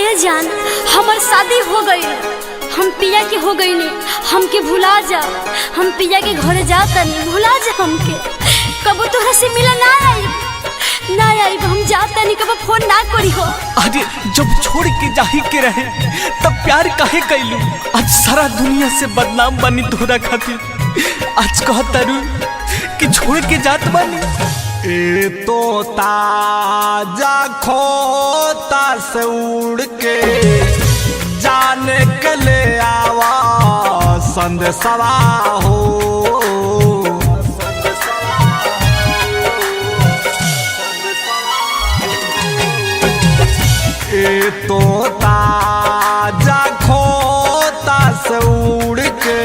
ए जान हमार शादी हो गई, हम पिया के हो गई ने, हमके भुला जा। हम पिया के घरे जाता नहीं, भुला जा हमके। कबो तोहरा से मिला ना आई, हम जाता नहीं, कबो फोन ना करी हो। अरे जब छोड़ के जाही के रहे तब प्यार काहे कैलू? आज सारा दुनिया से बदनाम बनी तोहरा खातिर। आज कहता रू कि छोड़ के जात बानी। ए तोता जा खोता से उड़ के जाने के ले आवा संदेशवा हो। ए तोता जा खोता से उड़ के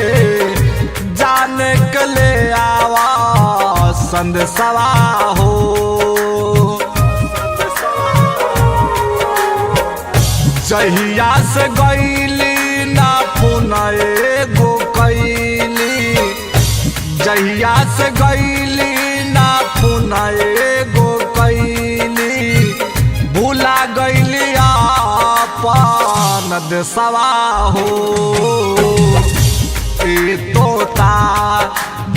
जाने के ले आवा संदेशवा हो। जहिया से गईली ना फोन एगो कैली, जहिया से गईली ना फोन एगो कैली, भूला गईली अपन देशवा हो। ए तोता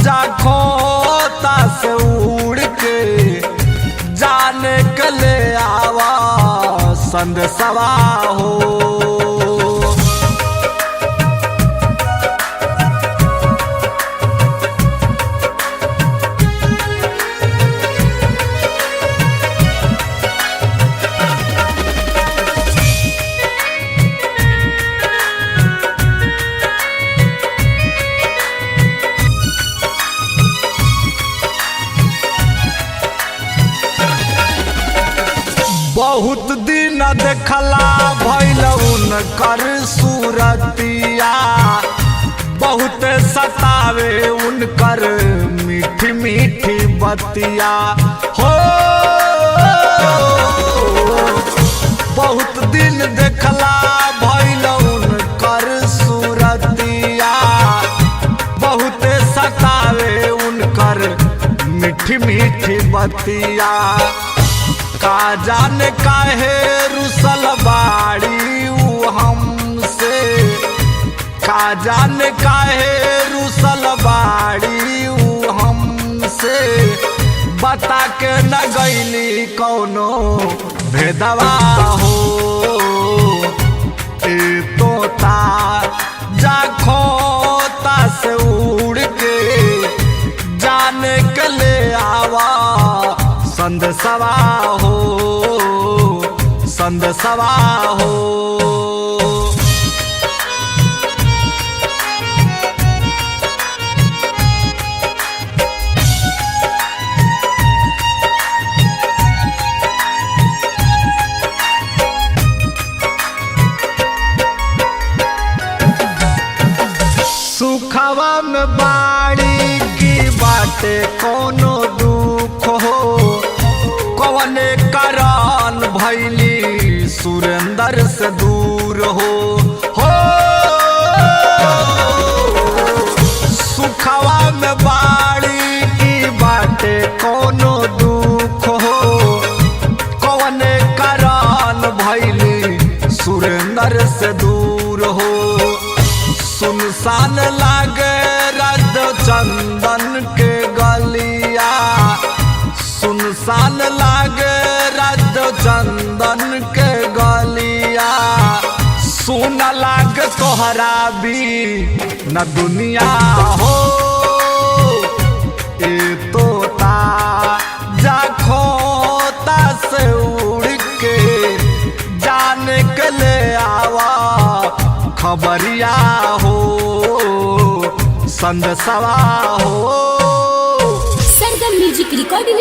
जा खोता से उड़ के जाने के ले आवा संदेशवा हो। बहुत दिन देखला भइल उनकर सूरतिया, बहुत सतावे उनकर मीठी मीठी बतिया हो। बहुत दिन देखला भइल उनकर सूरतिया, बहुत सतावे उनकर मीठी मीठी बतिया। का जाने काहे रुसल बाड़ी उ हमसे, का जाने काहे रुसल बाड़ी उ हमसे, बता के न गईली कौनो भेदवा हो। ए तोता जा खोता से उड़ के जाने के ले आवा संदेशवा हो, संदेशवा हो। सुखवा में बाड़ी की बाटे कोनो दुख हो, कवने कारण भैली सुरेंद्र से दूर हो। सुखवा में बाड़ी की बाटे कोनो दुख हो, कवने कारण भैली सुरेंद्र से दूर हो। सुनसान लागे रद चंदन के गलिया, सुनसान लागे रद चंदन के गलिया, सुन लाग तोहरा भी न दुनिया हो। ए तोता जा खोता से उड़ के जाने के ले आवा खबरिया हो, संदेशवा हो। सरगम म्यूजिक रिकॉर्डिंग